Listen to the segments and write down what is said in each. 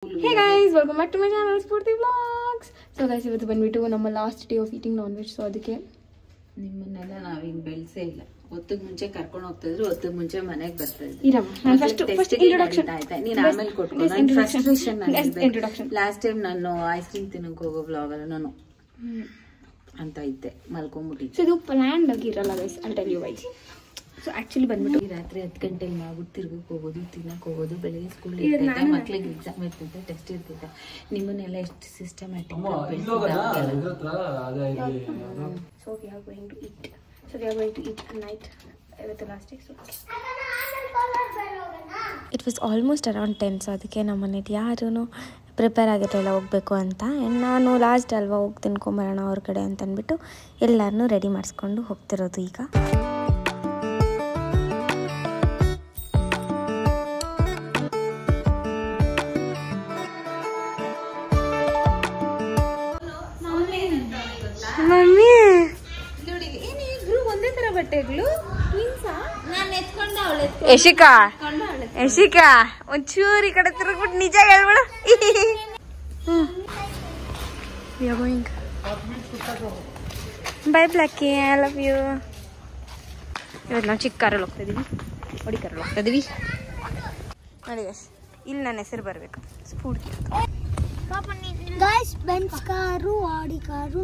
Hey guys, welcome back to my channel Spurti Vlogs. So guys, ಇವತ್ತು ಬಂದ್ಬಿಟ್ಟು ನಮ್ಮ last day of eating non veg. So ಅದಕ್ಕೆ ನಿಮ್ಮನ್ನೆಲ್ಲ ನಾವೀಗ ಬೆಳೆಸೇ ಇಲ್ಲ. ಹೊತ್ತಿಗೆ ಮುಂಚೆ ಕರ್ಕೊಂಡು ಹೋಗ್ತಿದ್ರು, ಹೊತ್ತಿಗೆ ಮುಂಚೆ ಮನೆಗೆ ಬರ್ತಾ ಇದ್ರು. ಇರಮ್ಮ, ನಾನು ಫಸ್ಟ್ ಇಂಟ್ರೊಡಕ್ಷನ್ ಆಯ್ತಾ, ನೀನು ಆಮೇಲೆ ಕೊಟ್ಕೊ. ನಾನು ಫ್ರಸ್ಟ್ರೇಷನ್ ಇಂಟ್ರೊಡಕ್ಷನ್. ಲಾಸ್ಟ್ ಟೈಮ್ ನಾನು ಐಸ್ ಕ್ರೀಮ್ ತಿನ್ನಕ್ಕೆ ಹೋಗೋ ವ್ಲಾಗ್ ಅಲ್ಲ ನಾನು ಅಂತ ಇದ್ದೆ, ಮಲ್ಕೊಂಡ್ಬಿಟ್ಟಿದ್ದೆ. ಸೊ ಇದು ಪ್ಲಾನ್ಡ್ ಆಗಿರಲ್ಲ guys, I tell you wise. So actually ಬಂದ್ಬಿಟ್ಟು ರಾತ್ರಿ 10 ಗಂಟೆಗೆ ಮಾಡ್ಬಿಟ್ಟು ತಿರ್ಗಕ್ಕೆ ಹೋಗೋದು, ತಿನ್ನಕ್ಕೆ ಹೋಗೋದು, ಬೆಳಿಗ್ಗೆ ಸ್ಕೂಲ್ ಮಕ್ಳಿಗೆ ಎಕ್ಸಾಮ್ ಇರ್ತೈತೆ, ಟೆಸ್ಟ್ ಇರ್ತೈತೆ. ನಿಮ್ಮನ್ನೆಲ್ಲ ಎಷ್ಟು systematic so we are going to eat at night ಇವತ್ತು last day. So it was almost around 10. So ಅದಕ್ಕೆ ನಮ್ಮ ಮನೇಲಿ ಯಾರೂ ಪ್ರಿಪೇರ್ ಆಗಿರಲಿಲ್ಲ ಹೋಗಬೇಕು ಅಂತ. ನಾನು ಲಾಸ್ಟ್ ಅಲ್ವಾ ಹೋಗಿ ತಿನ್ಕೊಂಬರೋಣ ಅವ್ರ ಕಡೆ ಅಂತ ಅಂದ್ಬಿಟ್ಟು ಎಲ್ಲರನ್ನೂ ರೆಡಿ ಮಾಡಿಸ್ಕೊಂಡು ಹೋಗ್ತಿರೋದು ಈಗ. ಮಮ್ಮಿ ಒಂದೇ ತರ ಬಟ್ಟೆಗಳು ಯಶಿಕಾ ಒಂಚೂರು ಈ ಕಡೆ ತಿರುಗ್ಬಿಟ್ಟು ನಿಜ ಹೇಳ್ಬಿಡು. Bye Blacky, I love you. ಇವತ್ತು ನಾವು ಚಿಕ್ಕ ಕಾರಲ್ಲಿ ಹೋಗ್ತಾ ಇದೀವಿ, ಹೊಡಿ ಕಾರಲ್ಲಿ ಹೋಗ್ತಾ ಇದೀವಿ ನೋಡಿ. ಇಲ್ಲಿ ನನ್ನ ಹೆಸರು ಬರಬೇಕು, Spoorthi. Guys, Benz car, Audi car,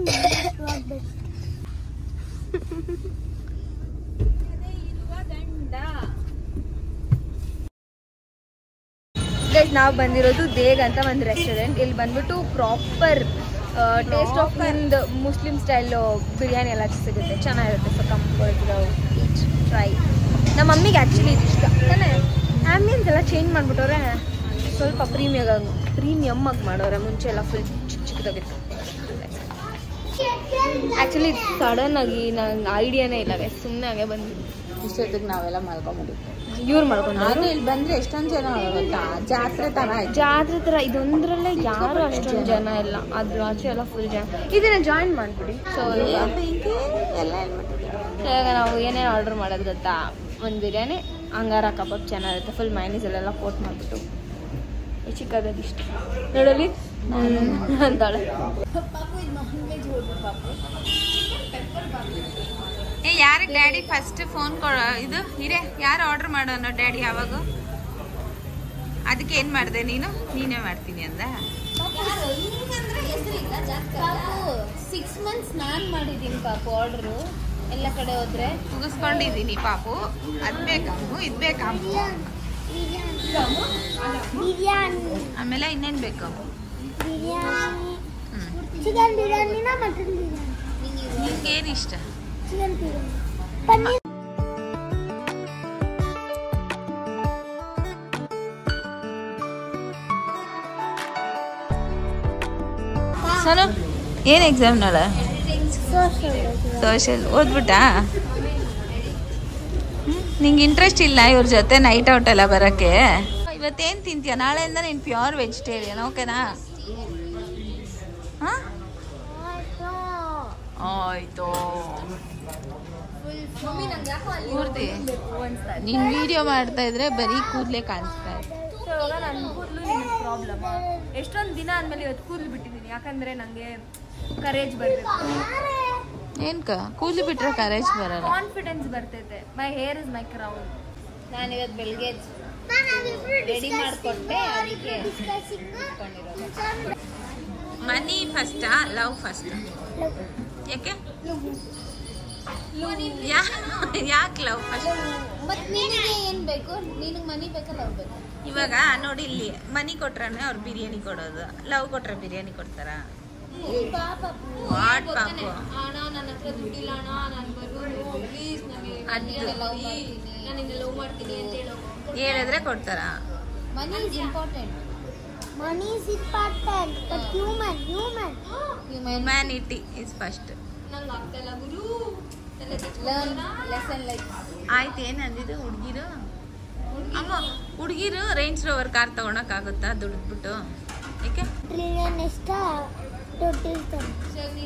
guys ನಾವು ಬಂದಿರೋದು ದೇಗ್ ಅಂತ ಒಂದು ರೆಸ್ಟೋರೆಂಟ್. ಇಲ್ಲಿ ಬಂದ್ಬಿಟ್ಟು proper taste of Hind Muslim style biryani ಎಲ್ಲ ಸಿಗುತ್ತೆ, ಚೆನ್ನಾಗಿರುತ್ತೆ. So comfort each try. ನಮ್ಮ ಮಮ್ಮಿಗೆ ಆ್ಯಕ್ಚುಲಿ ಇದು ಇಷ್ಟ ತಾನೇ. ಆ್ಯಂಬಿಯನ್ಸ್ ಎಲ್ಲ ಚೇಂಜ್ ಮಾಡಿಬಿಟ್ಟವ್ರೆ, ಸ್ವಲ್ಪ ಪ್ರೀಮಿಯಮ್ ಆಗಿ ಮಾಡೋರೆ. ಮುಂಚೆ ಎಲ್ಲ ಫುಲ್ ಚಿಕ್ಕದಾಗಿತ್ತು. ಆ್ಯಕ್ಚುಲಿ ಸಡನ್ ಆಗಿ ನಂಗೆ ಐಡಿಯಾನೇ ಇಲ್ಲ ಗೈಸ್, ಸುಮ್ಮನೆ ಹಾಗೆ ಬಂದು ಇಷ್ಟೊತ್ತಿಗೆ ನಾವೆಲ್ಲ ಮಲ್ಕೊಂಡ್ಬಿಟ್ಟಿದ್ವಿ. ಇವ್ರು ಮಾಡ್ಕೊಂಡು ಇಲ್ಲಿ ಬಂದ್ರೆ ಎಷ್ಟೊಂದು ಜನ ಗೊತ್ತಾ, ಜಾತ್ರೆ ಥರ ಇದೊಂದ್ರಲ್ಲೇ ಯಾರು ಅಷ್ಟೊಂದು ಜನ ಇಲ್ಲ. ಅದ್ರ ಆಚೆ ಎಲ್ಲ ಫುಲ್ ಜನ. ಇದನ್ನ ಜಾಯಿನ್ ಮಾಡಿಬಿಡಿ. ಸೊ ಇವಾಗ ನಾವು ಏನೇನು ಆರ್ಡರ್ ಮಾಡೋದು ಗೊತ್ತಾ, ಒಂದು ಬಿರಿಯಾನಿ, ಅಂಗಾರ ಕಬಾಬ್ ಚೆನ್ನಾಗಿರುತ್ತೆ, ಫುಲ್ ಮೈನೀಸ್ ಅಲ್ಲೆಲ್ಲ ಕೋಟ್ ಮಾಡಿಬಿಟ್ಟು. ಚಿಕ್ಕದಾಗಿ ಇಷ್ಟ ನೋಡಲಿ ಅಂತಾಳೆ. ಯಾರಿಗೆ ಡ್ಯಾಡಿ ಫಸ್ಟ್ ಫೋನ್ ಇದು ಇರೇ ಯಾರು ಆರ್ಡರ್ ಮಾಡೋಣ ಡ್ಯಾಡಿ ಯಾವಾಗ. ಅದಕ್ಕೆ ಏನ್ ಮಾಡಿದೆ ನೀನೇ ಮಾಡ್ತೀನಿ ಅಂದ. 6 months ನಾನ್ ಮಾಡಿದೀನಿ ಪಾಪು ಆರ್ಡರು. ಎಲ್ಲ ಕಡೆ ಹೋದ್ರೆ ಮುಗಿಸ್ಕೊಂಡಿದೀನಿ ಪಾಪು. ಅದ್ ಬೇಕಾಮು ಇದ್ ಬೇಕಾಮು, ಆಮೇಲೆ ಇನ್ನೇನ್ ಬೇಕು? ಚಿಕನ್ ಬಿರಿಯಾನಿನ ಮಟನ್ ಬಿರಿಯಾನಿ? ನಿಂಗೇನ್ ಇಷ್ಟ? ಚಿಕನ್ ಬಿರಿಯಾನಿ, ಪನ್ನೀರ್. ಸೋನು ಏನ್ ಎಕ್ಸಾಮ್ ನಾಳೆ? ಸೋಷಿಯಲ್ ಓದ್ಬಿಟ್ಟಾ? ನಿಂಗೆ ಇಂಟ್ರೆಸ್ಟ್ ಇಲ್ಲ ಇವ್ರ ಜೊತೆ ನೈಟ್ ಔಟ್ ಎಲ್ಲ ಬರೋಕ್ಕೆ? ಇವತ್ತೇನು ತಿಂತೀಯ? ನಾಳೆಯಿಂದ ನೀನು ಪ್ಯೂರ್ ವೆಜಿಟೇರಿಯನ್, ಓಕೆನಾ? ಹಾಂ ಆಯ್ತು. ಪೂರ್ತಿ ನೀನು ವಿಡಿಯೋ ಮಾಡ್ತಾ ಇದ್ರೆ ಬರೀ ಕೂದಲೇ ಕಾಣಿಸ್ತಾ ಇದೆ. ಸೊ ಇವಾಗ ನನ್ನ ಕೂದಲು ನಿಮಗೆ ಪ್ರಾಬ್ಲಮ್. ಎಷ್ಟೊಂದು ದಿನ ಆದಮೇಲೆ ಇವತ್ತು ಕೂದಲು ಬಿಟ್ಟಿದ್ದೀನಿ, ಯಾಕಂದರೆ ನನಗೆ ಕರೇಜ್ ಬರಬೇಕು. ಏನ್ಕ ಕೂದಲು ಬಿಟ್ರೆ ಕರೇಜ್ ಬರಲ್ಲ, ಕಾನ್ಫಿಡೆನ್ಸ್ ಬರ್ತೈತೆ. My hair is my crown. ನಾನು ಇವತ್ತು ಬೆಳಿಗ್ಗೆ ರೆಡಿ ಮಾಡಿಕೊಟ್ಟೆ, ಅದಕ್ಕೆ ಮನಿ ಫಸ್ಟಾ ಲವ್ ಫಸ್ಟ್? ಯಾಕೆ ಯಾಕೆ ಲವ್ ಫಸ್ಟ್? ಮತ್ತೆ ನಿನಗೆ ಏನು ಬೇಕು? ನಿನಗೆ ಮನಿ ಬೇಕಾ ಲವ್ ಬೇಕಾ? ಇವಾಗ ನೋಡಿ, ಇಲ್ಲಿ ಮನಿ ಕೊಟ್ರೆ ಅವ್ರು ಬಿರಿಯಾನಿ ಕೊಡೋದು, ಲವ್ ಕೊಟ್ರೆ ಬಿರಿಯಾನಿ ಕೊಡ್ತಾರ? ವಾಟ್ ಪಾಪು, ಅಣ್ಣ ನನ್ನ ಹತ್ರ ದುಡ್ಡಿಲ್ಲ ಅಣ್ಣ, ನಾನು ಬರ್ಬೋದು ಪ್ಲೀಸ್, ನನಗೆ ಲವ್ ಮಾಡ್ತೀನಿ ಅಂತ ಹೇಳಿದ್ರೆ ಕೊಡ್ತಾರ? ಮನಿ is important. Money is important, but humanity is first. ನಂಗೆ ಆಗ್ತಾಯಿಲ್ಲ ಗುರು. ಲೆಸನ್ ಲೈಕ್ ಆಯ್ತು. ಏನು ಅಂದಿದ್ದು ಹುಡುಗಿರು? ಅಮ್ಮ ಹುಡುಗಿರು ರೇಂಜ್ ರೋವರ್ ಕಾರ್ ತಗೊಳಕ್ಕಾಗುತ್ತಾ ದುಡ್ಬಿಟ್ಟು? ಯಾಕೆ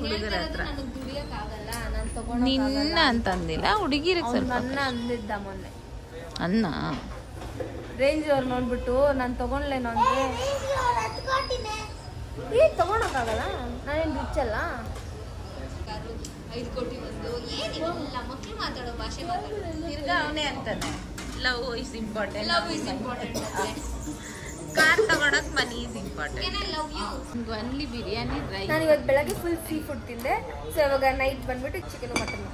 ಹುಡುಗರ ಹತ್ರ ದುಡಿಯಕ್ಕಾಗಲ್ಲ, ನಾನು ತಗೊಂಡು ನಿನ್ನ ಅಂತಂದಿಲ್ಲ, ಹುಡುಗಿರಿಗೆ ಸ್ವಲ್ಪ ನನ್ನ ಅಂದಿದ್ದ ಮೊನ್ನೆ. ಅನ್ನ ರೇಂಜ್ ಅವ್ರು ನೋಡ್ಬಿಟ್ಟು ನಾನು ತಗೊಂಡ್ಲೇನೋ ಅಂದ್ರೆ ತಗೊಳಕ್ಕಾಗಲ್ಲ, ನಾನೇನು ರಿಚ್ ಅಲ್ಲ. 5 ಕೋಟಿ ಒಂದು ಏನಿಲ್ಲ, ಮಕ್ಳು ಮಾತಾಡೋ ಭಾಷೆ ಮಾತಾಡೋದು. ತಿರ್ಗಾ ಅವನೇ ಅಂತಾನೆ love is important. Love is important. Car ತಗೊಳಕ್ money is important. Can I love you? Only biryani dry. ನಾನು ಇವತ್ತು ಬೆಳಗ್ಗೆ ಫುಲ್ ಸೀ ಫುಡ್ ತಿಂದೆ. ಸೊ ಇವಾಗ ನೈಟ್ ಬಂದ್ಬಿಟ್ಟು ಚಿಕನ್ ಮಟನ್.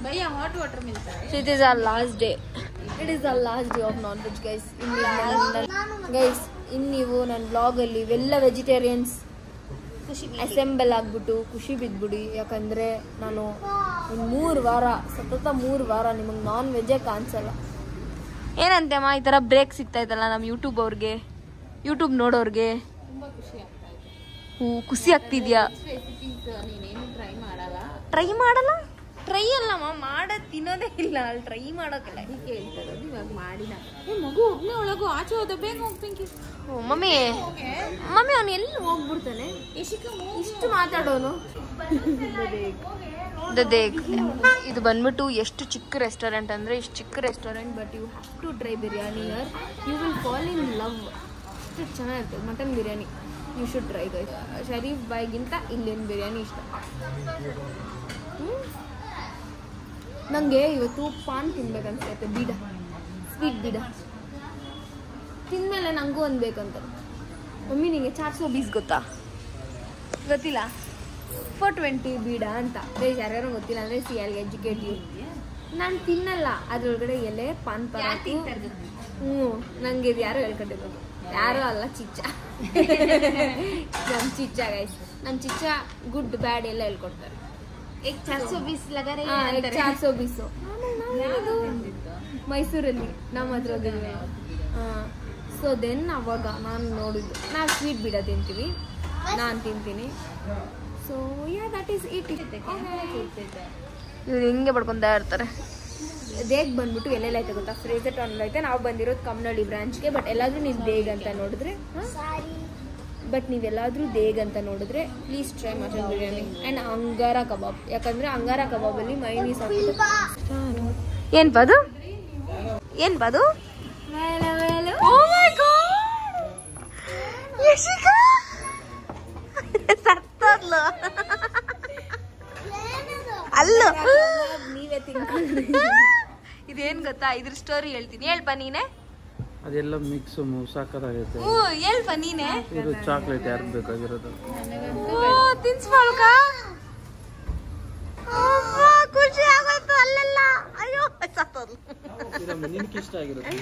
ಭಯ್ಯ ಹಾಟ್ ವಾಟರ್ ಮಿಲ್ತಾ है. So it is our last day. It is our last day of non-veg guys. Guys ಇನ್ನು ನೀವು ನನ್ನ ಬ್ಲಾಗಲ್ಲಿ ಇವೆಲ್ಲ ವೆಜಿಟೇರಿಯನ್ಸ್ ಅಸೆಂಬಲ್ ಆಗಿಬಿಟ್ಟು ಖುಷಿ ಬಿದ್ದುಬಿಡಿ. ಯಾಕಂದರೆ ನಾನು ಒಂದು 3 ವಾರ ಸತತ 3 ವಾರ ನಿಮಗೆ ನಾನ್ ವೆಜ್ಜೇ ಕಾಣಿಸಲ್ಲ. ಏನಂತೆ ಅಮ್ಮ, ಈ ಥರ ಬ್ರೇಕ್ ಸಿಗ್ತಾಯಿತ್ತಲ್ಲ ನಮ್ಮ ಯೂಟ್ಯೂಬ್ ಅವ್ರಿಗೆ, ಯೂಟ್ಯೂಬ್ ನೋಡೋರಿಗೆ? ತುಂಬಾ ಖುಷಿ ಆಗ್ತಾ ಇದೆ. ಖುಷಿ ಆಗ್ತಿದ್ಯಾ? ರೆಸಿಪೀಸ್ ನೀನೇನು ಟ್ರೈ ಮಾಡಲ್ಲ? ಟ್ರೈ ಮಾಡಲ್ಲ? ಟ್ರೈ ಅಲ್ಲಮ್ಮ, ಮಾಡೋದು ತಿನ್ನೋದೇ ಇಲ್ಲ, ಅಲ್ಲಿ ಟ್ರೈ ಮಾಡೋಕ್ಕಿಲ್ಲ. ಅದಕ್ಕೆ ಹೇಳ್ತಾ ಇರೋದು ಇವಾಗ ಮಾಡಿನ. ಮಗು ಒಬ್ಬನೇ ಒಳಗು ಆಚೆ ಹೋದ, ಬೇಗ ಹೋಗ್ಬೇಕಿ. ಮಮ್ಮಿ ಅವ್ನು ಎಲ್ಲಿ ಹೋಗ್ಬಿಡ್ತಾನೆ, ಇಷ್ಟು ಮಾತಾಡೋನು. ಇದು ಬಂದ್ಬಿಟ್ಟು ಎಷ್ಟು ಚಿಕ್ಕ ರೆಸ್ಟೋರೆಂಟ್ ಅಂದರೆ ಇಷ್ಟು ಚಿಕ್ಕ restaurant, but you have to try biryani ಯರ್, you will fall in love. ಅಷ್ಟು ಚೆನ್ನಾಗಿರ್ತದೆ mutton biryani, you should try guys. Shareef ಬಾಯ್ಗಿಂತ ಇಲ್ಲಿನ ಬಿರಿಯಾನಿ ಇಷ್ಟ. ನನಗೆ ಇವತ್ತು ಪಾನ್ ತಿನ್ಬೇಕನ್ಸುತ್ತೆ, ಬೀಡ, ಸ್ವೀಟ್ ಬೀಡ ತಿಂದಮೇಲೆ ನನಗೂ ಒಂದು ಬೇಕಂತ. ಮಮ್ಮಿ ನಿಮಗೆ 420 ಗೊತ್ತಾ? ಗೊತ್ತಿಲ್ಲ? 420 ಬೀಡ ಅಂತ ಗೈಸ್, ಯಾರ್ಯಾರು ಗೊತ್ತಿಲ್ಲ ಅಂದರೆ ಸಿಯಾಲ್ಗೆ ಎಜುಕೇಟ್ ಯು. ನಾನು ತಿನ್ನಲ್ಲ, ಅದ್ರೊಳಗಡೆ ಎಲೆ ಪಾನ್ ಪರಾಕು. ನಂಗೆ ಇದು ಯಾರು ಹೇಳ್ಕೊಂಡಿರೋದು, ಯಾರೂ ಅಲ್ಲ, ಚಿಚ್ಚ. ನಮ್ಮ ಚಿಚ್ಚ ಗೈಸ್, ನಮ್ಮ ಚಿಚ್ಚ ಗುಡ್ ಬ್ಯಾಡ್ ಎಲ್ಲ ಹೇಳ್ಕೊಡ್ತಾರೆ. 420 ಲಗ ರೇ 420 ಮೈಸೂರಲ್ಲಿ ನಮ್ಮ ಹತ್ರ ಹೋಗಿದ್ವಿ. ಸೊ ದೆನ್ ಅವಾಗ ನಾನು ನೋಡಿದ್ದು, ನಾವು ಸ್ವೀಟ್ ಬೀಡ ತಿಂತೀವಿ, ನಾನು ತಿಂತೀನಿ. So yeah that is it. ಇವ್ರು ಹಿಂಗೆ ಪಡ್ಕೊತಾ ಇರ್ತಾರೆ. ದೇಗ್ ಬಂದ್ಬಿಟ್ಟು ಎಲ್ಲೆಲ್ಲ ಐತೆ ಗೊತ್ತಾ? ಫ್ರೇಜರ್ ಟೌನ್ ಐತೆ. ನಾವು ಬಂದಿರೋದು ಕಮ್ನಳ್ಳಿ ಬ್ರಾಂಚ್ಗೆ. ಬಟ್ ಎಲ್ಲಾದರೂ ನೀವು ದೇಗ್ ಅಂತ ನೋಡಿದ್ರೆ ದೇಗ್ ಅಂತ ನೋಡಿದ್ರೆ please try mutton biryani and angara kebab. ಯಾಕಂದರೆ ಅಂಗಾರ ಕಬಾಬಲ್ಲಿ ಮೈನೀಸ್ ಹಾಕ್ಬಿಟ್ಟು. ಏನು ಬದು ಸತ್ತಲ್ಲ ಅಲ್ಲ, ನೀವೇ ತಿನ್ಕೊಂಡ್ರಿ. ಇದೇನು ಗೊತ್ತಾ, ಇದ್ರ ಸ್ಟೋರಿ ಹೇಳ್ತೀನಿ, ಹೇಳ್ಪ ನೀನೆ. ಅದೆಲ್ಲ ಮಿಕ್ಸ್ ಸಾಕಾಗೈತೆ. ಹೇಳ್ಪ ನೀನೆ. ಇದು ಚಾಕ್ಲೇಟ್ ಯಾರು ಬೇಕಾಗಿರೋದು? ತಿನ್ಸ್ಕೊಳ್ಕ ಖುಷಿ ಆಗೋಯ್ತು ಅಲ್ಲೆಲ್ಲ. ಅಯ್ಯೋ ಸತ್ತೋದು. ನಿನ್ಗೆ ಇಷ್ಟ ಆಗಿರೋದು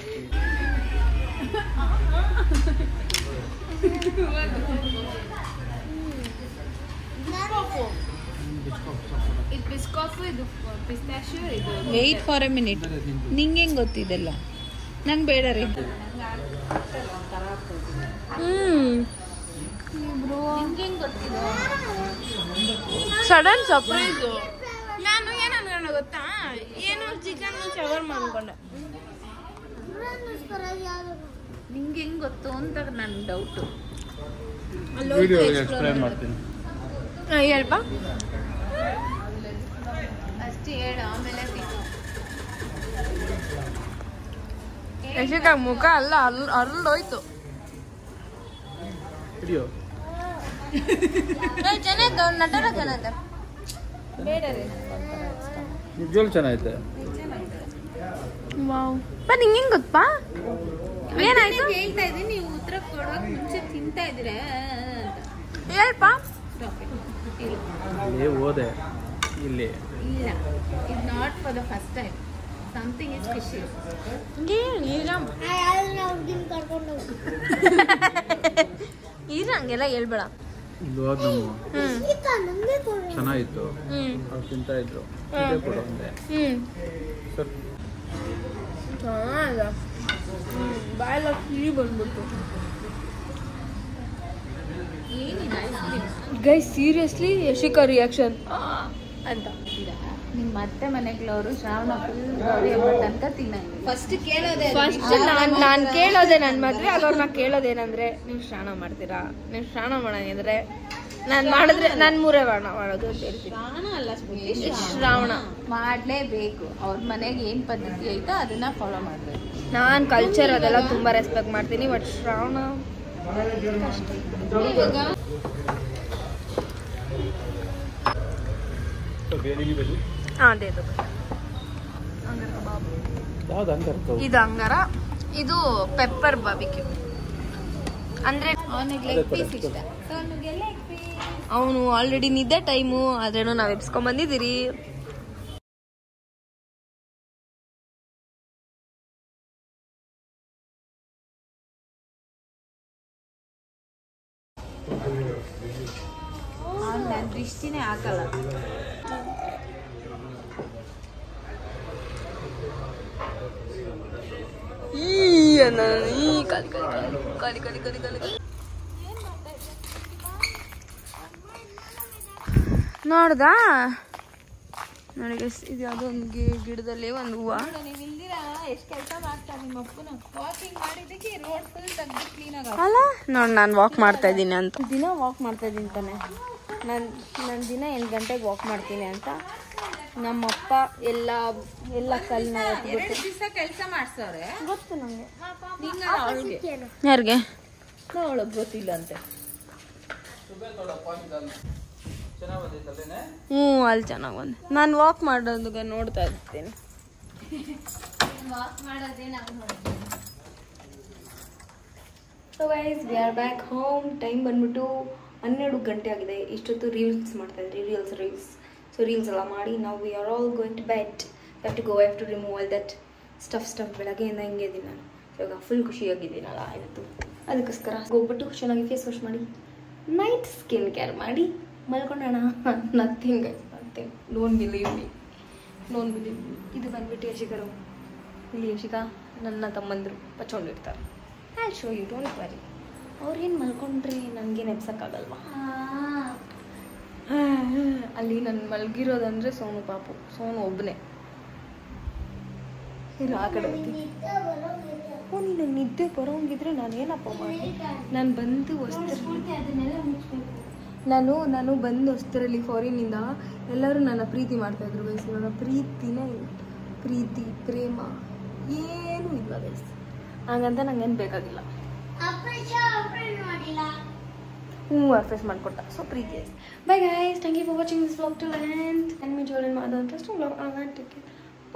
ಇದು ಬಿಸ್ಕಾಫು, ಇದು ಪಿಸ್ತಾಶಿಯೋ, ಇದು. ವೆಯ್ಟ್ ಫಾರ್ ಎ ಮಿನಿಟ್, ನಿಂಗೆ ಹೆಂಗ್ ಗೊತ್ತಿದೆಲ್ಲ? ನಂಗೆ ಬೇಡ ರೀ. Sudden surprise. ನಾನು ಏನು ಅನ್ಕೊಂಡೆ ಗೊತ್ತಾ, ಏನೋ ಚಿಕನ್ ಶವರ್ಮ ಅನ್ಕೊಂಡೆ. ನಿಂಗೆ ಹೆಂಗ್ ಗೊತ್ತು ಅಂತ ನನ್ನ ಡೌಟು. ಎಕ್ಸ್ಪ್ಲೈನ್ ಮಾಡ್ತೀನಿ. ಹೇಳ್ಪ. ಅಷ್ಟೇ ಹೇಳು, ಆಮೇಲೆ ಯಶಿಕಾ ಮುಖ ಅಲ್ಲ ಅರಳೋಯ್ತು. ಹಿಡಿಯೋ. ಚೆನ್ನಾಯ್ತು, ನಟನ ಚೆನ್ನಾಯ್ತು. ಬೇಡ ರೀ, ನಿಜವಾಗ್ಲೂ ಚೆನ್ನಾಗೈತೆ. ವಾವ್. ನಿಂಗೆ ಹೆಂಗ್ ಗೊತ್ತಾ? ಏನಾಯ್ತು ಹೇಳ್ತಾ ಇದ್ದೀನಿ, ನೀವು ಉತ್ತರ ಕೊಡೋಕೆ ಮುಂಚೆ ತಿಂತಾ ಇದ್ರೆ ಹೇಳ್ಪ. ಇಲ್ಲಿ ಓದೆ, ಇಲ್ಲಿ ಇಲ್ಲ, it not for the first time. Something is fishy. ಈಗ ಹಂಗೆಲ್ಲ ಹೇಳ್ಬೇಡ. ಇಲ್ಲಿ ಹೋದ್ ನಮ್ಮ ಚೆನ್ನಾಗಿತ್ತು, ಅವ್ರು ತಿಂತಾ ಇದ್ರು. ಇದೇ ಕೊಡು ಒಂದೇ. ಸರ್ ಬಾಯೆಲ್ಲ ಸಿಹಿ ಬಂದ್ಬಿಟ್ಟು. ಏನಿಲ್ಲ ice cream. Guys seriously Yashika reaction ಅಂತ. ನಿಮ್ಮ ಅತ್ತೆ ಮನೆಗಳವರು ಶ್ರಾವಣ ಫುಲ್ ಗೌರಿ ಹಬ್ಬ ತನಕ ತಿನ್ನಂಗಿಲ್ಲ. ಫಸ್ಟ್ ಕೇಳೋದೆ ಫಸ್ಟ್ ನಾನು ಕೇಳೋದೆ, ನನ್ನ ಮದುವೆ ಆಗೋರ್ನ ಕೇಳೋದೇನಂದ್ರೆ, ನೀವು ಸ್ನಾನ ಮಾಡ್ತೀರಾ? ನೀವು ಸ್ನಾನ ಮಾಡಂಗಿದ್ರೆ ನಾನು ಮಾಡಿದ್ರೆ ನಾನು 3 ವಾರ ಮಾಡೋದು ಅಂತ ಹೇಳ್ತೀನಿ. ಶ್ರಾವಣ ಅಲ್ಲ ಸ್ಫೂರ್ತಿ, ಶ್ರಾವಣ ಮಾಡಲೇಬೇಕು. ಅವ್ರ ಮನೆಗೆ ಏನು ಪದ್ಧತಿ ಐತೋ ಅದನ್ನ ಫಾಲೋ ಮಾಡಬೇಕು. ನಾನು ಕಲ್ಚರ್ ಅದೆಲ್ಲ ತುಂಬ ರೆಸ್ಪೆಕ್ಟ್ ಮಾಡ್ತೀನಿ. ಬಟ್ ಶ್ರಾವಣ ಹಾಂ ಅದೇ ಅದು ಯಾವ್ದು ಅಂಗರ್ ಇದು ಅಂಗಾರ, ಇದು ಪೆಪ್ಪರ್ ಬಾರ್ಬಿಕ್ಯೂ. ಅಂದ್ರೆ ಅವನು ಆಲ್ರೆಡಿ ನಿದ್ದೆ ಟೈಮು, ಆದ್ರೇನು ನಾವು ಎಬ್ಸ್ಕೊಂಡ್ ಬಂದಿದ್ದೀರಿ. ನನ್ನ ದೃಷ್ಟಿನೇ ಹಾಕಲ್ಲ. ನೋಡ್ದಾ ನೋಡಿ ಇದು ಯಾವುದೋ ಒಂದು ಗಿಡದಲ್ಲಿ ಒಂದು ಹೂವು. ಎಷ್ಟು ಕೆಲಸ ಮಾಡ್ತಾರೆ ನಿಮ್ಮ ಅಪ್ಪನ. ವಾಕಿಂಗ್ ಮಾಡಿದ್ದಕ್ಕೆ ರೋಡ್ ಫುಲ್ ತೆಗ್ದು ಕ್ಲೀನಾಗಿ ಅಲ್ಲ ನೋಡಿ ನಾನು ವಾಕ್ ಮಾಡ್ತಾ ಇದ್ದೀನಿ ಅಂತ. ದಿನ ವಾಕ್ ಮಾಡ್ತಾ ಇದ್ದೀನಿ ತಾನೆ ನಾನು ದಿನ 8 ಗಂಟೆಗೆ ವಾಕ್ ಮಾಡ್ತೀನಿ ಅಂತ ನಮ್ಮಪ್ಪ ಎಲ್ಲ ಕಲ್ಲಿನ ದಿವಸ ಕೆಲಸ ಮಾಡ್ಸವ್ರೆ. ಗೊತ್ತು ನನಗೆ. ಅವಳಿಗೆ ಯಾರಿಗೆ ಅವಳಿಗೆ ಗೊತ್ತಿಲ್ಲ ಅಂತೆ. ಹ್ಞೂ ಅಲ್ಲಿ ಚೆನ್ನಾಗಿ ಬಂದೆ. ನಾನು ವಾಕ್ ಮಾಡೋದಾಗ ನೋಡ್ತಾ ಇರ್ತೀನಿ. So guys we are back home. Time ಬಂದ್ಬಿಟ್ಟು 12 ಗಂಟೆ ಆಗಿದೆ. ಇಷ್ಟೊತ್ತು ರೀಲ್ಸ್ ಮಾಡ್ತಾ ಇದ್ರಿ, ರೀಲ್ಸ್. ಸೊ ರೀಲ್ಸ್ ಎಲ್ಲ ಮಾಡಿ ನಾವು we are all going to bed. I have to remove all that stuff. ಬೆಳಗ್ಗೆಯಿಂದ ಹಿಂಗೆ ಇದ್ದೀನಿ ನಾನು. ಇವಾಗ ಫುಲ್ ಖುಷಿಯಾಗಿದ್ದೀನಲ್ಲ ಇವತ್ತು. ಅದಕ್ಕೋಸ್ಕರ ಹೋಗ್ಬಿಟ್ಟು ಚೆನ್ನಾಗಿ ಫೇಸ್ ವಾಶ್ ಮಾಡಿ ನೈಟ್ ಸ್ಕಿನ್ ಕೇರ್ ಮಾಡಿ ಮಲ್ಕೊಂಡೋಣ. ನಥಿಂಗ್. Don't believe me. ಇದು ಬಂದ್ಬಿಟ್ಟು ಯಶಿಕರು. ಇಲ್ಲಿ ಯಶಿಕಾ ನನ್ನ ತಮ್ಮಂದರು ಪಚ್ಕೊಂಡಿರ್ತಾರೆ. I show you, don't worry. ಅವ್ರೇನು ಮಲ್ಕೊಂಡ್ರೆ ನನಗೇನು ಎಬ್ಸೋಕ್ಕಾಗಲ್ವಾ? ಅಲ್ಲಿ ನಾನು ಮಲಗಿರೋದಂದ್ರೆ ಸೋನು ಪಾಪು. ಸೋನು ಒಬ್ಬನೇ ಇರೋ ಆ ಕಡೆ. ನೀನು ನಿದ್ದೆ ಬರೋಂಗಿದ್ರೆ ನಾನು ಏನಪ್ಪ ಮಾಡಿ? ನಾನು ಬಂದು ನಾನು ಬಂದು ಹೊಸ್ತರಲ್ಲಿ ಫಾರಿನಿಂದ ಎಲ್ಲರೂ ನನ್ನ ಪ್ರೀತಿ ಮಾಡ್ತಾಯಿದ್ರು ಗೈಸ್. ಇವಾಗ ಪ್ರೀತಿನೇ ಇಲ್ಲ. ಪ್ರೀತಿ ಪ್ರೇಮ ಏನೂ ಇಲ್ಲ ಗೈಸ್. ಹಾಗಂತ ನಂಗೇನು ಬೇಕಾಗಿಲ್ಲ. ಅರ್ಫೇಸ್ ಮಾಡಿಕೊಟ್ಟ. ಸೊ ಪ್ರೀತಿ ಐಸ್. Bye guys, thank you for watching this vlog to end. ಮೀ ಜೋಲ್ in other interesting vlog. Take care.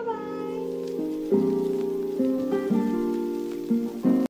Bye.